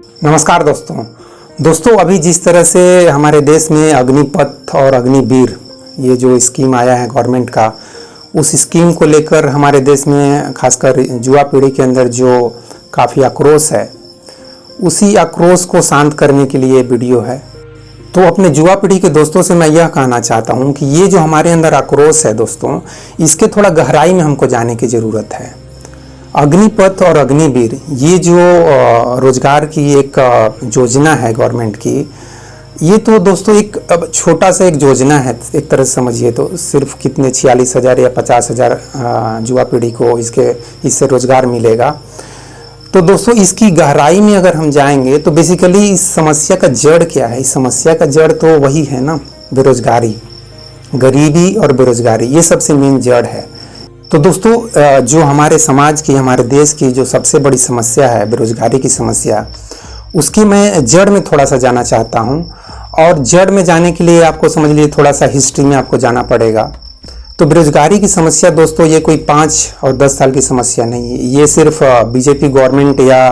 नमस्कार दोस्तों अभी जिस तरह से हमारे देश में अग्निपथ और अग्निवीर ये जो स्कीम आया है गवर्नमेंट का, उस स्कीम को लेकर हमारे देश में खासकर युवा पीढ़ी के अंदर जो काफ़ी आक्रोश है, उसी आक्रोश को शांत करने के लिए वीडियो है। तो अपने युवा पीढ़ी के दोस्तों से मैं यह कहना चाहता हूँ कि ये जो हमारे अंदर आक्रोश है दोस्तों, इसके थोड़ा गहराई में हमको जाने की ज़रूरत है। अग्निपथ और अग्निवीर ये जो रोजगार की एक योजना है गवर्नमेंट की, ये तो दोस्तों एक अब छोटा सा एक योजना है एक तरह से समझिए तो। सिर्फ कितने 46,000 या 50,000 युवा पीढ़ी को इससे रोजगार मिलेगा। तो दोस्तों इसकी गहराई में अगर हम जाएंगे तो बेसिकली इस समस्या का जड़ क्या है? इस समस्या का जड़ तो वही है ना, बेरोजगारी, गरीबी और बेरोजगारी, ये सबसे मेन जड़ है। तो दोस्तों जो हमारे समाज की, हमारे देश की जो सबसे बड़ी समस्या है बेरोजगारी की समस्या, उसकी मैं जड़ में थोड़ा सा जाना चाहता हूँ। और जड़ में जाने के लिए आपको समझ लीजिए थोड़ा सा हिस्ट्री में आपको जाना पड़ेगा। तो बेरोजगारी की समस्या दोस्तों ये कोई 5 और 10 साल की समस्या नहीं है। ये सिर्फ बीजेपी गवर्नमेंट या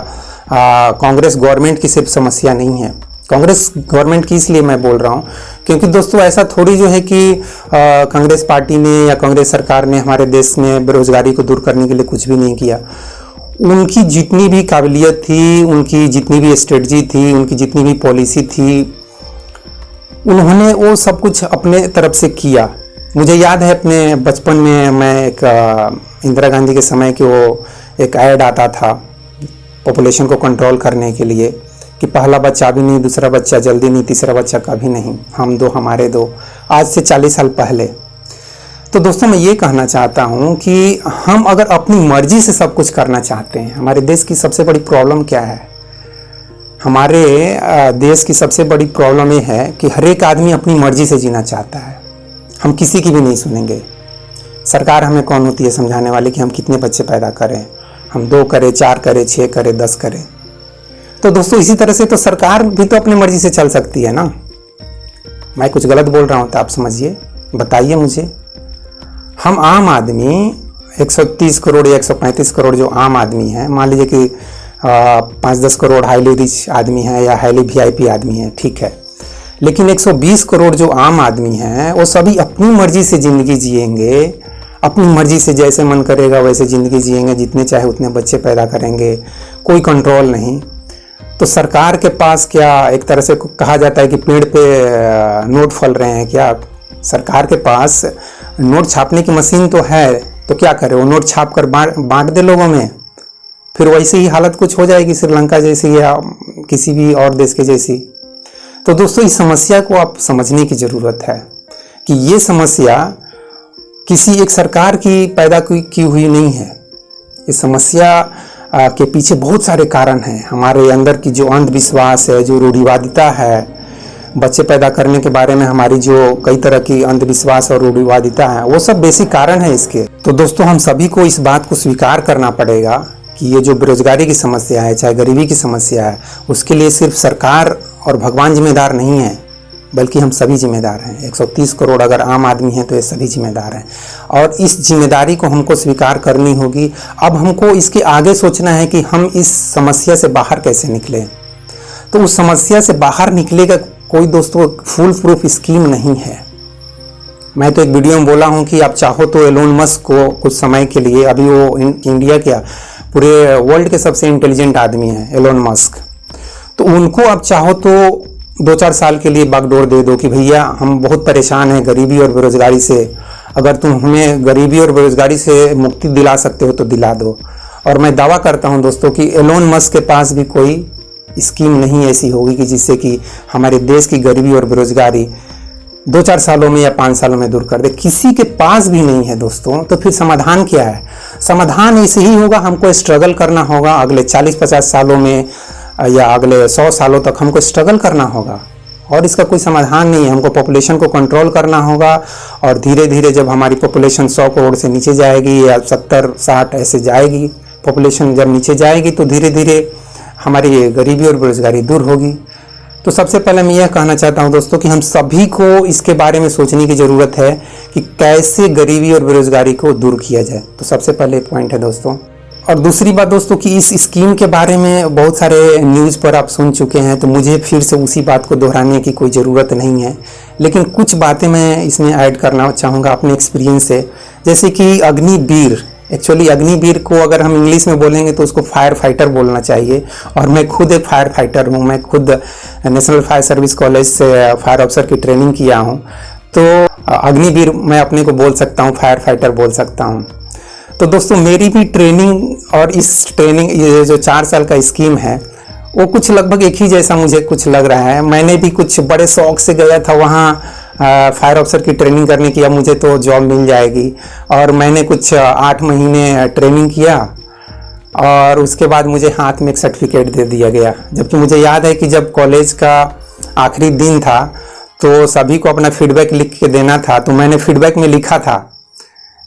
कांग्रेस गवर्नमेंट की सिर्फ समस्या नहीं है। कांग्रेस गवर्नमेंट की इसलिए मैं बोल रहा हूँ क्योंकि दोस्तों ऐसा थोड़ी जो है कि कांग्रेस पार्टी ने या कांग्रेस सरकार ने हमारे देश में बेरोजगारी को दूर करने के लिए कुछ भी नहीं किया। उनकी जितनी भी काबिलियत थी, उनकी जितनी भी स्ट्रेटजी थी, उनकी जितनी भी पॉलिसी थी, उन्होंने वो सब कुछ अपने तरफ से किया। मुझे याद है अपने बचपन में मैं एक इंदिरा गांधी के समय की वो एक ऐड आता था पॉपुलेशन को कंट्रोल करने के लिए कि पहला बच्चा अभी नहीं, दूसरा बच्चा जल्दी नहीं, तीसरा बच्चा कभी नहीं, हम दो हमारे दो, आज से 40 साल पहले। तो दोस्तों मैं ये कहना चाहता हूँ कि हम अगर अपनी मर्जी से सब कुछ करना चाहते हैं, हमारे देश की सबसे बड़ी प्रॉब्लम क्या है? हमारे देश की सबसे बड़ी प्रॉब्लम ये है कि हर एक आदमी अपनी मर्जी से जीना चाहता है। हम किसी की भी नहीं सुनेंगे। सरकार हमें कौन होती है समझाने वाली कि हम कितने बच्चे पैदा करें? हम 2 करें, 4 करें, 6 करें, 10 करें? तो दोस्तों इसी तरह से तो सरकार भी तो अपनी मर्जी से चल सकती है ना। मैं कुछ गलत बोल रहा हूँ तो आप समझिए, बताइए मुझे। हम आम आदमी 130 करोड़ या 135 करोड़ जो आम आदमी हैं, मान लीजिए कि 5-10 करोड़ हाईली रिच आदमी है या हाईली वीआईपी आदमी है, ठीक है। लेकिन 120 करोड़ जो आम आदमी हैं वो सभी अपनी मर्जी से ज़िंदगी जिएंगे, अपनी मर्जी से जैसे मन करेगा वैसे ज़िंदगी जिएंगे, जितने चाहे उतने बच्चे पैदा करेंगे, कोई कंट्रोल नहीं। तो सरकार के पास क्या, एक तरह से कहा जाता है कि पेड़ पे नोट फल रहे हैं क्या? सरकार के पास नोट छापने की मशीन तो है, तो क्या करे? वो नोट छाप कर बांट दे लोगों में, फिर वैसे ही हालत कुछ हो जाएगी श्रीलंका जैसी या किसी भी और देश के जैसी। तो दोस्तों इस समस्या को आप समझने की ज़रूरत है कि ये समस्या किसी एक सरकार की पैदा की हुई नहीं है। इस समस्या के पीछे बहुत सारे कारण हैं। हमारे अंदर की जो अंधविश्वास है, जो रूढ़िवादिता है, बच्चे पैदा करने के बारे में हमारी जो कई तरह की अंधविश्वास और रूढ़िवादिता है, वो सब बेसिक कारण है इसके। तो दोस्तों हम सभी को इस बात को स्वीकार करना पड़ेगा कि ये जो बेरोजगारी की समस्या है, चाहे गरीबी की समस्या है, उसके लिए सिर्फ सरकार और भगवान जिम्मेदार नहीं है, बल्कि हम सभी जिम्मेदार हैं। 130 करोड़ अगर आम आदमी हैं तो ये सभी जिम्मेदार हैं और इस जिम्मेदारी को हमको स्वीकार करनी होगी। अब हमको इसके आगे सोचना है कि हम इस समस्या से बाहर कैसे निकलें। तो उस समस्या से बाहर निकले का कोई दोस्तों फुल प्रूफ स्कीम नहीं है। मैं तो एक वीडियो में बोला हूँ कि आप चाहो तो एलोन मस्क को कुछ समय के लिए, अभी वो इंडिया क्या पूरे वर्ल्ड के सबसे इंटेलिजेंट आदमी हैं एलोन मस्क, तो उनको आप चाहो तो 2-4 साल के लिए बागडोर दे दो कि भैया हम बहुत परेशान हैं गरीबी और बेरोजगारी से, अगर तुम हमें गरीबी और बेरोजगारी से मुक्ति दिला सकते हो तो दिला दो। और मैं दावा करता हूं दोस्तों कि एलोन मस्क के पास भी कोई स्कीम नहीं ऐसी होगी कि जिससे कि हमारे देश की गरीबी और बेरोजगारी 2-4 सालों में या 5 सालों में दूर कर दे। किसी के पास भी नहीं है दोस्तों। तो फिर समाधान क्या है? समाधान ऐसे ही होगा, हमको स्ट्रगल करना होगा। अगले 40-50 सालों में या अगले 100 सालों तक हमको स्ट्रगल करना होगा और इसका कोई समाधान नहीं है। हमको पॉपुलेशन को कंट्रोल करना होगा और धीरे धीरे जब हमारी पॉपुलेशन 100 करोड़ से नीचे जाएगी या 70-60 ऐसे जाएगी, पॉपुलेशन जब नीचे जाएगी तो धीरे धीरे हमारी गरीबी और बेरोजगारी दूर होगी। तो सबसे पहले मैं यह कहना चाहता हूं दोस्तों कि हम सभी को इसके बारे में सोचने की ज़रूरत है कि कैसे गरीबी और बेरोजगारी को दूर किया जाए। तो सबसे पहले पॉइंट है दोस्तों, और दूसरी बात दोस्तों कि इस स्कीम के बारे में बहुत सारे न्यूज़ पर आप सुन चुके हैं, तो मुझे फिर से उसी बात को दोहराने की कोई ज़रूरत नहीं है। लेकिन कुछ बातें मैं इसमें ऐड करना चाहूँगा अपने एक्सपीरियंस से। जैसे कि अग्निवीर, एक्चुअली अग्निवीर को अगर हम इंग्लिश में बोलेंगे तो उसको फायर फाइटर बोलना चाहिए। और मैं खुद एक फायर फाइटर हूँ, मैं खुद नेशनल फायर सर्विस कॉलेज से फायर ऑफिसर की ट्रेनिंग किया हूँ। तो अग्निवीर मैं अपने को बोल सकता हूँ, फायर फाइटर बोल सकता हूँ। तो दोस्तों मेरी भी ट्रेनिंग और इस ट्रेनिंग, ये जो 4 साल का स्कीम है, वो कुछ लगभग एक ही जैसा मुझे कुछ लग रहा है। मैंने भी कुछ बड़े शौक से गया था वहाँ फायर ऑफिसर की ट्रेनिंग करने की, अब मुझे तो जॉब मिल जाएगी। और मैंने कुछ 8 महीने ट्रेनिंग किया और उसके बाद मुझे हाथ में एक सर्टिफिकेट दे दिया गया। जबकि मुझे याद है कि जब कॉलेज का आखिरी दिन था तो सभी को अपना फीडबैक लिख के देना था, तो मैंने फीडबैक में लिखा था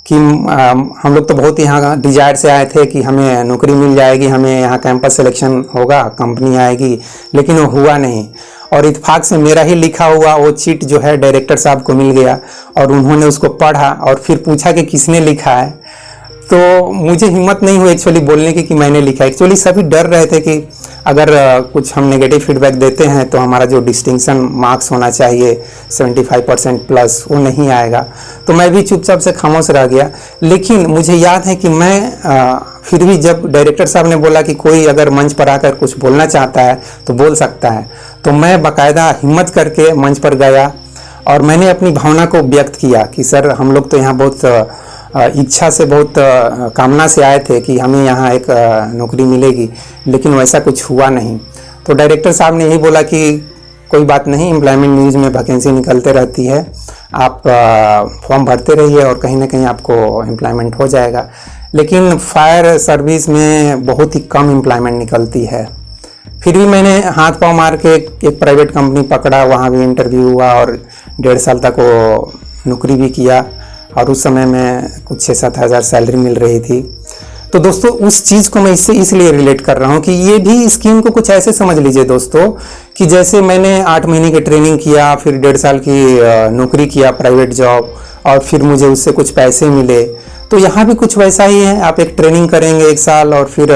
कि हम लोग तो बहुत यहाँ डिजायर से आए थे कि हमें नौकरी मिल जाएगी, हमें यहाँ कैंपस सिलेक्शन होगा, कंपनी आएगी, लेकिन वो हुआ नहीं। और इत्तेफाक से मेरा ही लिखा हुआ वो चिट जो है डायरेक्टर साहब को मिल गया और उन्होंने उसको पढ़ा और फिर पूछा कि किसने लिखा है। तो मुझे हिम्मत नहीं हुई एक्चुअली बोलने की कि मैंने लिखा। एक्चुअली सभी डर रहे थे कि अगर कुछ हम नेगेटिव फीडबैक देते हैं तो हमारा जो डिस्टिंक्शन मार्क्स होना चाहिए 75% प्लस, वो नहीं आएगा। तो मैं भी चुपचाप से खामोश रह गया। लेकिन मुझे याद है कि मैं फिर भी जब डायरेक्टर साहब ने बोला कि कोई अगर मंच पर आकर कुछ बोलना चाहता है तो बोल सकता है, तो मैं बाकायदा हिम्मत करके मंच पर गया और मैंने अपनी भावना को व्यक्त किया कि सर हम लोग तो यहाँ बहुत इच्छा से, बहुत कामना से आए थे कि हमें यहाँ एक नौकरी मिलेगी, लेकिन वैसा कुछ हुआ नहीं। तो डायरेक्टर साहब ने यही बोला कि कोई बात नहीं, एम्प्लॉयमेंट न्यूज़ में वैकेंसी निकलते रहती है, आप फॉर्म भरते रहिए और कहीं ना कहीं आपको एम्प्लॉयमेंट हो जाएगा। लेकिन फायर सर्विस में बहुत ही कम एम्प्लॉयमेंट निकलती है। फिर भी मैंने हाथ पाँव मार के एक प्राइवेट कंपनी पकड़ा, वहाँ भी इंटरव्यू हुआ और 1.5 साल तक वो नौकरी भी किया और उस समय में कुछ 6-7 हज़ार सैलरी मिल रही थी। तो दोस्तों उस चीज़ को मैं इसलिए रिलेट कर रहा हूँ कि ये भी स्कीम को कुछ ऐसे समझ लीजिए दोस्तों कि जैसे मैंने 8 महीने की ट्रेनिंग किया, फिर 1.5 साल की नौकरी किया प्राइवेट जॉब, और फिर मुझे उससे कुछ पैसे मिले। तो यहाँ भी कुछ वैसा ही है, आप एक ट्रेनिंग करेंगे 1 साल और फिर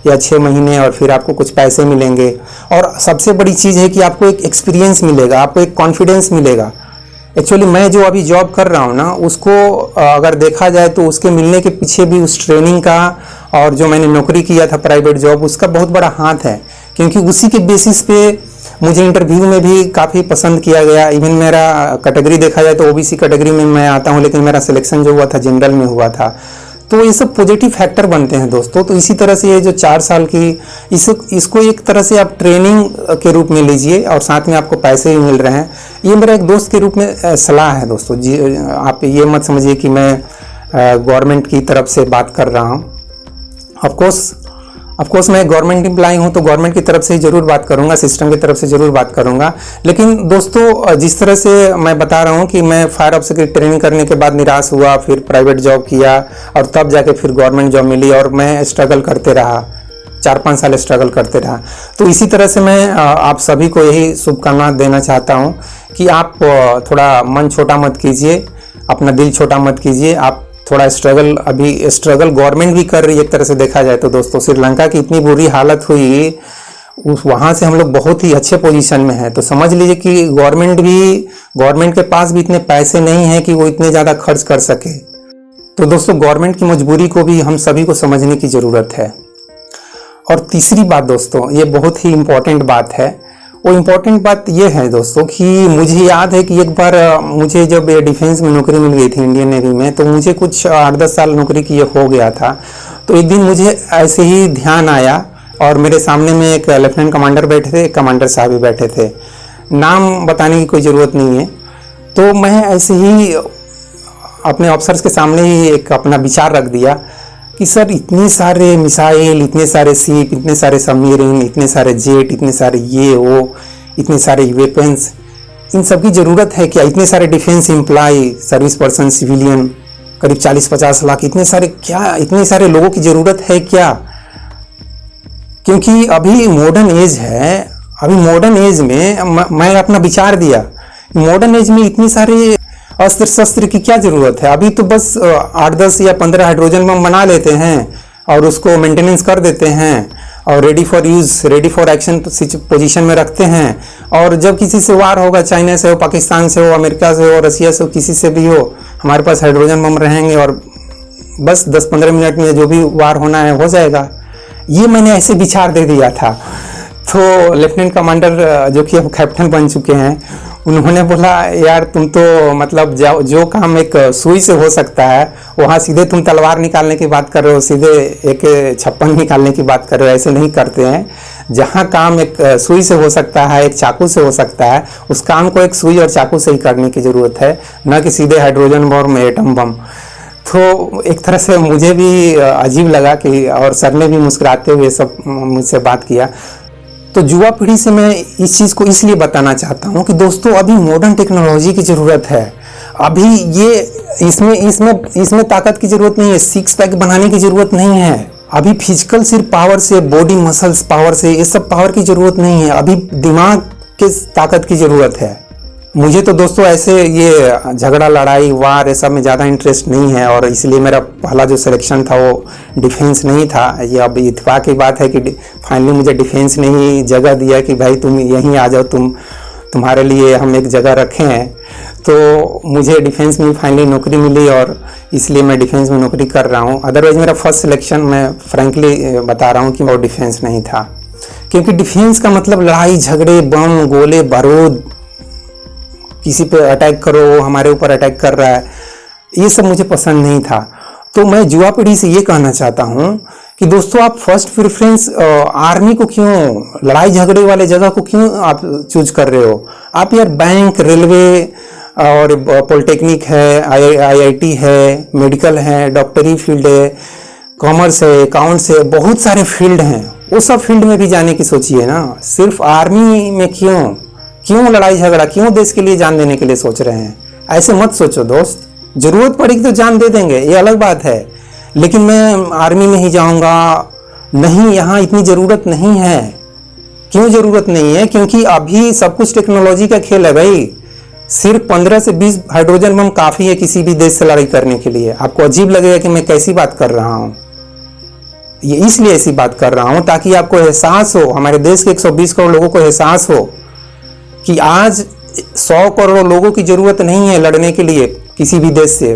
या 6 महीने और फिर आपको कुछ पैसे मिलेंगे। और सबसे बड़ी चीज़ है कि आपको एक एक्सपीरियंस मिलेगा, आपको एक कॉन्फिडेंस मिलेगा। एक्चुअली मैं जो अभी जॉब कर रहा हूँ ना, उसको अगर देखा जाए तो उसके मिलने के पीछे भी उस ट्रेनिंग का और जो मैंने नौकरी किया था प्राइवेट जॉब, उसका बहुत बड़ा हाथ है। क्योंकि उसी के बेसिस पे मुझे इंटरव्यू में भी काफ़ी पसंद किया गया। इवन मेरा कैटेगरी देखा जाए तो ओबीसी कैटेगरी में मैं आता हूँ, लेकिन मेरा सिलेक्शन जो हुआ था जनरल में हुआ था। तो ये सब पॉजिटिव फैक्टर बनते हैं दोस्तों। तो इसी तरह से ये जो 4 साल की इसको एक तरह से आप ट्रेनिंग के रूप में लीजिए और साथ में आपको पैसे भी मिल रहे हैं। ये मेरा एक दोस्त के रूप में सलाह है दोस्तों जी। आप ये मत समझिए कि मैं गवर्नमेंट की तरफ से बात कर रहा हूँ। ऑफकोर्स मैं गवर्नमेंट एम्प्लॉय हूँ तो गवर्नमेंट की तरफ से ही ज़रूर बात करूँगा, सिस्टम की तरफ से ज़रूर बात करूँगा। लेकिन दोस्तों जिस तरह से मैं बता रहा हूँ कि मैं फायर ऑफिसर की ट्रेनिंग करने के बाद निराश हुआ, फिर प्राइवेट जॉब किया और तब जाके फिर गवर्नमेंट जॉब मिली और मैं स्ट्रगल करते रहा, 4-5 साल स्ट्रगल करते रहा। तो इसी तरह से मैं आप सभी को यही शुभकामना देना चाहता हूँ कि आप थोड़ा मन छोटा मत कीजिए, अपना दिल छोटा मत कीजिए। आप थोड़ा अभी स्ट्रगल गवर्नमेंट भी कर रही है एक तरह से देखा जाए तो दोस्तों। श्रीलंका की इतनी बुरी हालत हुई, वहाँ से हम लोग बहुत ही अच्छे पोजीशन में हैं। तो समझ लीजिए कि गवर्नमेंट के पास भी इतने पैसे नहीं हैं कि वो इतने ज़्यादा खर्च कर सके। तो दोस्तों गवर्नमेंट की मजबूरी को भी हम सभी को समझने की ज़रूरत है। और तीसरी बात दोस्तों, ये बहुत ही इम्पोर्टेंट बात है। वो इम्पोर्टेंट बात ये है दोस्तों कि मुझे याद है कि एक बार मुझे जब डिफेंस में नौकरी मिल गई थी इंडियन नेवी में, तो मुझे कुछ 8-10 साल नौकरी किए हो गया था। तो एक दिन मुझे ऐसे ही ध्यान आया और मेरे सामने में एक लेफ्टिनेंट कमांडर बैठे थे, एक कमांडर साहब भी बैठे थे। नाम बताने की कोई ज़रूरत नहीं है। तो मैं ऐसे ही अपने ऑफिसर्स के सामने ही एक अपना विचार रख दिया कि सर इतने सारे मिसाइल, इतने सारे शिप, इतने सारे सबमरीन, इतने सारे जेट, इतने सारे ये वो, इतने सारे वेपन्स, इन सब की ज़रूरत है क्या? इतने सारे defence employ, service person, civilian, करीब 40-50 लाख, इतने सारे लोगों की ज़रूरत है क्या? क्योंकि अभी मॉडर्न एज है। अभी मॉडर्न एज में मैं अपना विचार दिया, मॉडर्न एज में इतने सारे अस्त्र शस्त्र की क्या ज़रूरत है? अभी तो बस 8-10 या 15 हाइड्रोजन बम बना लेते हैं, और उसको मेंटेनेंस कर देते हैं और ready for use, ready for action position में रखते हैं। और जब किसी से वार होगा, चाइना से हो, पाकिस्तान से हो, अमेरिका से हो, रसिया से हो, किसी से भी हो, हमारे पास हाइड्रोजन बम रहेंगे और बस 10-15 मिनट में जो भी वार होना है हो जाएगा। ये मैंने ऐसे विचार दे दिया था। तो लेफ्टिनेंट कमांडर जो कि अब कैप्टन बन चुके हैं, उन्होंने बोला यार तुम तो मतलब जो काम एक सुई से हो सकता है वहाँ सीधे तुम तलवार निकालने की बात कर रहे हो, सीधे AK-56 निकालने की बात कर रहे हो। ऐसे नहीं करते हैं। जहाँ काम एक सुई से हो सकता है, एक चाकू से हो सकता है, उस काम को एक सुई और चाकू से ही करने की ज़रूरत है, न कि सीधे हाइड्रोजन बम, एटम बम। तो एक तरह से मुझे भी अजीब लगा कि, और सर ने भी मुस्कुराते हुए सब मुझसे बात किया। तो युवा पीढ़ी से मैं इस चीज़ को इसलिए बताना चाहता हूँ कि दोस्तों अभी मॉडर्न टेक्नोलॉजी की ज़रूरत है। अभी ये इसमें ताकत की ज़रूरत नहीं है, 6 पैक बनाने की ज़रूरत नहीं है। अभी फिजिकल सिर्फ पावर से, बॉडी मसल्स पावर से, ये सब पावर की ज़रूरत नहीं है। अभी दिमाग के ताकत की ज़रूरत है। मुझे तो दोस्तों ऐसे ये झगड़ा, लड़ाई, वार, ये सब में ज़्यादा इंटरेस्ट नहीं है और इसलिए मेरा पहला जो सिलेक्शन था वो डिफेंस नहीं था। ये अब इत्तेफाक की बात है कि फाइनली मुझे डिफेंस ने ही जगह दिया कि भाई तुम यहीं आ जाओ, तुम्हारे लिए हम एक जगह रखे हैं। तो मुझे डिफेंस में फाइनली नौकरी मिली और इसलिए मैं डिफेंस में नौकरी कर रहा हूँ। अदरवाइज़ मेरा फर्स्ट सिलेक्शन, मैं फ्रेंकली बता रहा हूँ कि वो डिफेंस नहीं था, क्योंकि डिफेंस का मतलब लड़ाई झगड़े, बम, गोले, बारूद, किसी पे अटैक करो, हमारे ऊपर अटैक कर रहा है, ये सब मुझे पसंद नहीं था। तो मैं युवा पीढ़ी से ये कहना चाहता हूँ कि दोस्तों आप फर्स्ट प्रेफरेंस आर्मी को क्यों, लड़ाई झगड़े वाले जगह को क्यों आप चूज कर रहे हो? आप यार बैंक, रेलवे और पॉलिटेक्निक है, IIT है, मेडिकल है, डॉक्टरी फील्ड है, कॉमर्स है, अकाउंट्स है, बहुत सारे फील्ड हैं। वो सब फील्ड में भी जाने की सोचिए ना। सिर्फ आर्मी में क्यों लड़ाई झगड़ा, क्यों देश के लिए जान देने के लिए सोच रहे हैं? ऐसे मत सोचो दोस्त। जरूरत पड़ेगी तो जान दे देंगे, ये अलग बात है, लेकिन मैं आर्मी में ही जाऊंगा नहीं, यहाँ इतनी ज़रूरत नहीं है। क्यों ज़रूरत नहीं है? क्योंकि अभी सब कुछ टेक्नोलॉजी का खेल है भाई। सिर्फ 15 से 20 हाइड्रोजन बम काफ़ी है किसी भी देश से लड़ाई करने के लिए। आपको अजीब लगेगा कि मैं कैसी बात कर रहा हूँ। ये इसलिए ऐसी बात कर रहा हूँ ताकि आपको एहसास हो, हमारे देश के 120 करोड़ लोगों को एहसास हो कि आज 100 करोड़ लोगों की ज़रूरत नहीं है लड़ने के लिए किसी भी देश से।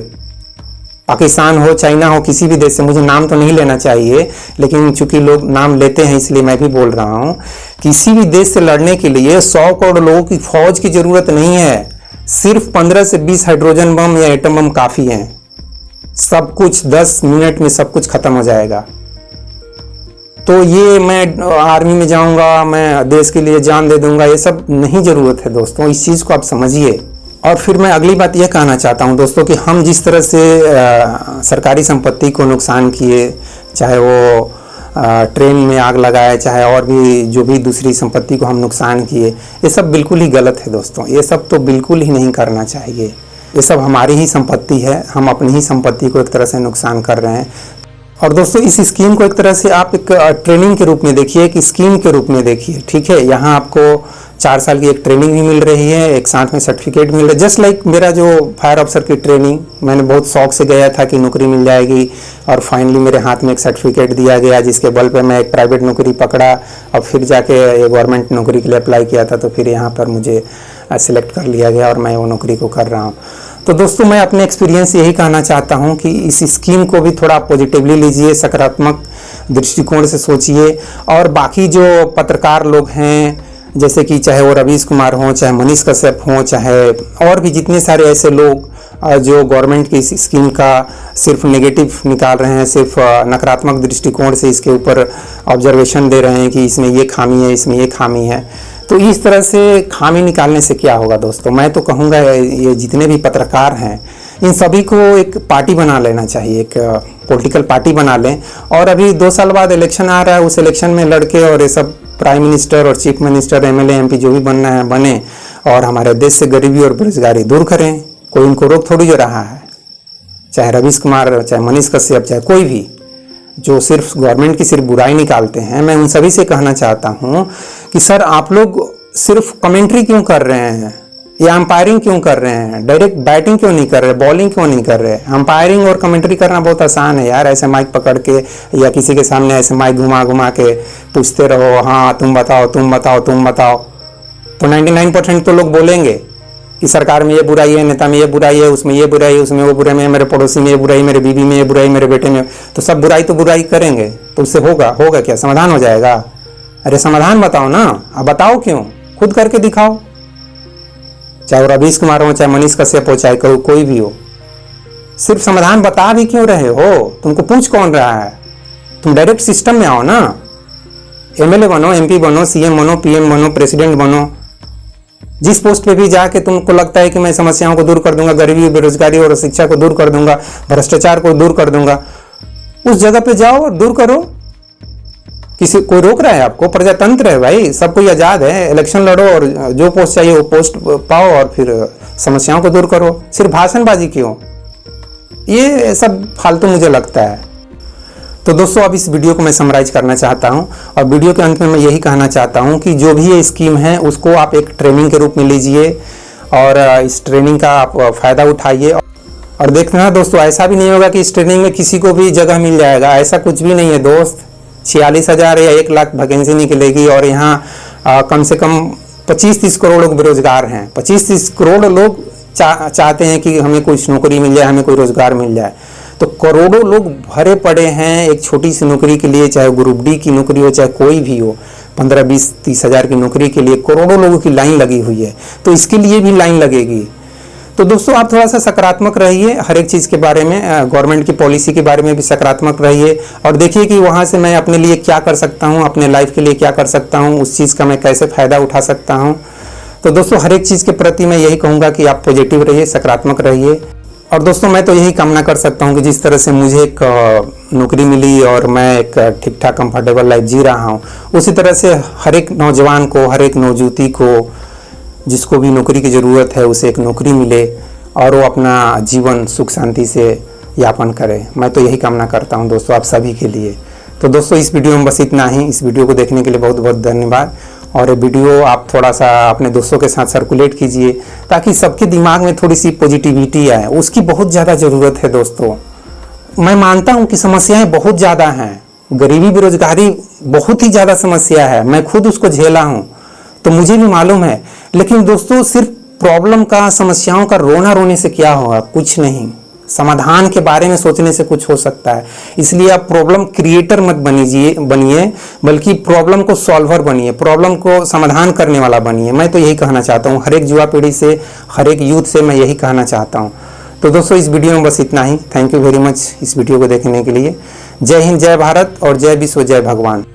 पाकिस्तान हो, चाइना हो, किसी भी देश से, मुझे नाम तो नहीं लेना चाहिए, लेकिन चूंकि लोग नाम लेते हैं इसलिए मैं भी बोल रहा हूँ। किसी भी देश से लड़ने के लिए 100 करोड़ लोगों की फौज की ज़रूरत नहीं है। सिर्फ 15 से 20 हाइड्रोजन बम या एटम बम काफ़ी हैं। सब कुछ 10 मिनट में सब कुछ ख़त्म हो जाएगा। तो ये मैं आर्मी में जाऊंगा, मैं देश के लिए जान दे दूंगा, ये सब नहीं ज़रूरत है दोस्तों। इस चीज़ को आप समझिए। और फिर मैं अगली बात यह कहना चाहता हूं दोस्तों कि हम जिस तरह से सरकारी संपत्ति को नुकसान किए, चाहे वो ट्रेन में आग लगाए, चाहे और भी जो भी दूसरी संपत्ति को हम नुकसान किए, ये सब बिल्कुल ही गलत है दोस्तों। ये सब तो बिल्कुल ही नहीं करना चाहिए। ये सब हमारी ही संपत्ति है, हम अपनी ही संपत्ति को एक तरह से नुकसान कर रहे हैं। और दोस्तों इस स्कीम को एक तरह से आप एक ट्रेनिंग के रूप में देखिए, एक स्कीम के रूप में देखिए, ठीक है। यहाँ आपको 4 साल की एक ट्रेनिंग भी मिल रही है, एक साथ में सर्टिफिकेट मिल रहा है। जस्ट लाइक मेरा जो फायर ऑफिसर की ट्रेनिंग, मैंने बहुत शौक से गया था कि नौकरी मिल जाएगी और फाइनली मेरे हाथ में एक सर्टिफिकेट दिया गया, जिसके बल पे मैं एक प्राइवेट नौकरी पकड़ा और फिर जाके ये गवर्नमेंट नौकरी के लिए अप्लाई किया था। तो फिर यहाँ पर मुझे सिलेक्ट कर लिया गया और मैं वो नौकरी को कर रहा हूँ। तो दोस्तों मैं अपने एक्सपीरियंस यही कहना चाहता हूँ कि इस स्कीम को भी थोड़ा पॉजिटिवली लीजिए, सकारात्मक दृष्टिकोण से सोचिए। और बाकी जो पत्रकार लोग हैं, जैसे कि चाहे वो रवीश कुमार हों, चाहे मनीष कश्यप हों, चाहे और भी जितने सारे ऐसे लोग जो गवर्नमेंट की इस स्कीम का सिर्फ नेगेटिव निकाल रहे हैं, सिर्फ नकारात्मक दृष्टिकोण से इसके ऊपर ऑब्जर्वेशन दे रहे हैं कि इसमें ये खामी है, इसमें ये खामी है, तो इस तरह से खामी निकालने से क्या होगा दोस्तों? मैं तो कहूँगा ये जितने भी पत्रकार हैं इन सभी को एक पार्टी बना लेना चाहिए, एक पॉलिटिकल पार्टी बना लें। और अभी 2 साल बाद इलेक्शन आ रहा है, उस इलेक्शन में लड़के और ये सब प्राइम मिनिस्टर और चीफ मिनिस्टर, MLA MP जो भी बनना है बने और हमारे देश से गरीबी और बेरोजगारी दूर करें। कोई इनको रोक थोड़ी जो रहा है, चाहे रवीश कुमार, चाहे मनीष कश्यप, चाहे कोई भी जो सिर्फ गवर्नमेंट की सिर्फ बुराई निकालते हैं। मैं उन सभी से कहना चाहता हूं कि सर आप लोग सिर्फ कमेंट्री क्यों कर रहे हैं? ये अंपायरिंग क्यों कर रहे हैं, डायरेक्ट बैटिंग क्यों नहीं कर रहे, बॉलिंग क्यों नहीं कर रहे। अंपायरिंग और कमेंट्री करना बहुत आसान है यार, ऐसे माइक पकड़ के या किसी के सामने ऐसे माइक घुमा घुमा के पूछते रहो, हाँ तुम बताओ तुम बताओ तुम बताओ। तो 99% तो लोग बोलेंगे कि सरकार में ये बुराई है, नेता में ये बुराई है, उसमें ये बुराई है, उसमें वो बुराई है, मेरे पड़ोसी में ये बुराई, मेरे बीवी में ये बुराई, मेरे बेटे में। तो सब बुराई तो बुराई करेंगे, तो उससे होगा क्या, समाधान हो जाएगा? अरे समाधान बताओ ना, अब बताओ क्यों, खुद करके दिखाओ। चाहे वो रवीश कुमार हो, चाहे मनीष कश्यप हो, चाहे कोई भी हो, सिर्फ समाधान बता भी क्यों रहे हो? तुमको पूछ कौन रहा है? तुम डायरेक्ट सिस्टम में आओ ना, एमएलए बनो, एमपी बनो, सीएम बनो, पीएम बनो, प्रेसिडेंट बनो। जिस पोस्ट पे भी जाके तुमको लगता है कि मैं समस्याओं को दूर कर दूंगा, गरीबी, बेरोजगारी और शिक्षा को दूर कर दूंगा, भ्रष्टाचार को दूर कर दूंगा, उस जगह पे जाओ और दूर करो। किसी कोई रोक रहा है आपको? प्रजातंत्र है भाई, सब कोई आजाद है, इलेक्शन लड़ो और जो पोस्ट चाहिए वो पोस्ट पाओ और फिर समस्याओं को दूर करो। सिर्फ भाषणबाजी क्यों? ये सब फालतू मुझे लगता है। तो दोस्तों अब इस वीडियो को मैं समराइज करना चाहता हूं और वीडियो के अंत में मैं यही कहना चाहता हूं कि जो भी ये स्कीम है उसको आप एक ट्रेनिंग के रूप में लीजिए और इस ट्रेनिंग का आप फ़ायदा उठाइए। और देखना दोस्तों, ऐसा भी नहीं होगा कि इस ट्रेनिंग में किसी को भी जगह मिल जाएगा, ऐसा कुछ भी नहीं है दोस्त। 46,000 या 1 लाख वैकेंसी निकलेगी और यहाँ कम से कम 25-30 करोड़ लोग बेरोजगार हैं। 25-30 करोड़ लोग चाहते हैं कि हमें कुछ नौकरी मिल जाए, हमें कोई रोजगार मिल जाए। तो करोड़ों लोग भरे पड़े हैं एक छोटी सी नौकरी के लिए, चाहे ग्रुप डी की नौकरी हो, चाहे कोई भी हो। 15-20-30 हज़ार की नौकरी के लिए करोड़ों लोगों की लाइन लगी हुई है, तो इसके लिए भी लाइन लगेगी। तो दोस्तों आप थोड़ा सा सकारात्मक रहिए, हर एक चीज़ के बारे में, गवर्नमेंट की पॉलिसी के बारे में भी सकारात्मक रहिए और देखिए कि वहाँ से मैं अपने लिए क्या कर सकता हूँ, अपने लाइफ के लिए क्या कर सकता हूँ, उस चीज़ का मैं कैसे फ़ायदा उठा सकता हूँ। तो दोस्तों हर एक चीज़ के प्रति मैं यही कहूँगा कि आप पॉजिटिव रहिए, सकारात्मक रहिए। और दोस्तों मैं तो यही कामना कर सकता हूँ कि जिस तरह से मुझे एक नौकरी मिली और मैं एक ठीक ठाक कंफर्टेबल लाइफ जी रहा हूँ, उसी तरह से हर एक नौजवान को, हर एक नौजुवती को, जिसको भी नौकरी की ज़रूरत है, उसे एक नौकरी मिले और वो अपना जीवन सुख शांति से यापन करे। मैं तो यही कामना करता हूँ दोस्तों आप सभी के लिए। तो दोस्तों इस वीडियो में बस इतना ही। इस वीडियो को देखने के लिए बहुत बहुत धन्यवाद और ये वीडियो आप थोड़ा सा अपने दोस्तों के साथ सर्कुलेट कीजिए ताकि सबके दिमाग में थोड़ी सी पॉजिटिविटी आए। उसकी बहुत ज़्यादा ज़रूरत है दोस्तों। मैं मानता हूँ कि समस्याएं बहुत ज़्यादा हैं, गरीबी, बेरोजगारी बहुत ही ज़्यादा समस्या है, मैं खुद उसको झेला हूँ तो मुझे भी मालूम है। लेकिन दोस्तों सिर्फ प्रॉब्लम का, समस्याओं का रोना रोने से क्या होगा? कुछ नहीं। समाधान के बारे में सोचने से कुछ हो सकता है। इसलिए आप प्रॉब्लम क्रिएटर मत बनिए, बल्कि प्रॉब्लम को सॉल्वर बनिए, प्रॉब्लम को समाधान करने वाला बनिए। मैं तो यही कहना चाहता हूँ, हर एक युवा पीढ़ी से, हर एक यूथ से मैं यही कहना चाहता हूँ। तो दोस्तों इस वीडियो में बस इतना ही। थैंक यू वेरी मच इस वीडियो को देखने के लिए। जय हिंद, जय भारत और जय विश्व, जय भगवान।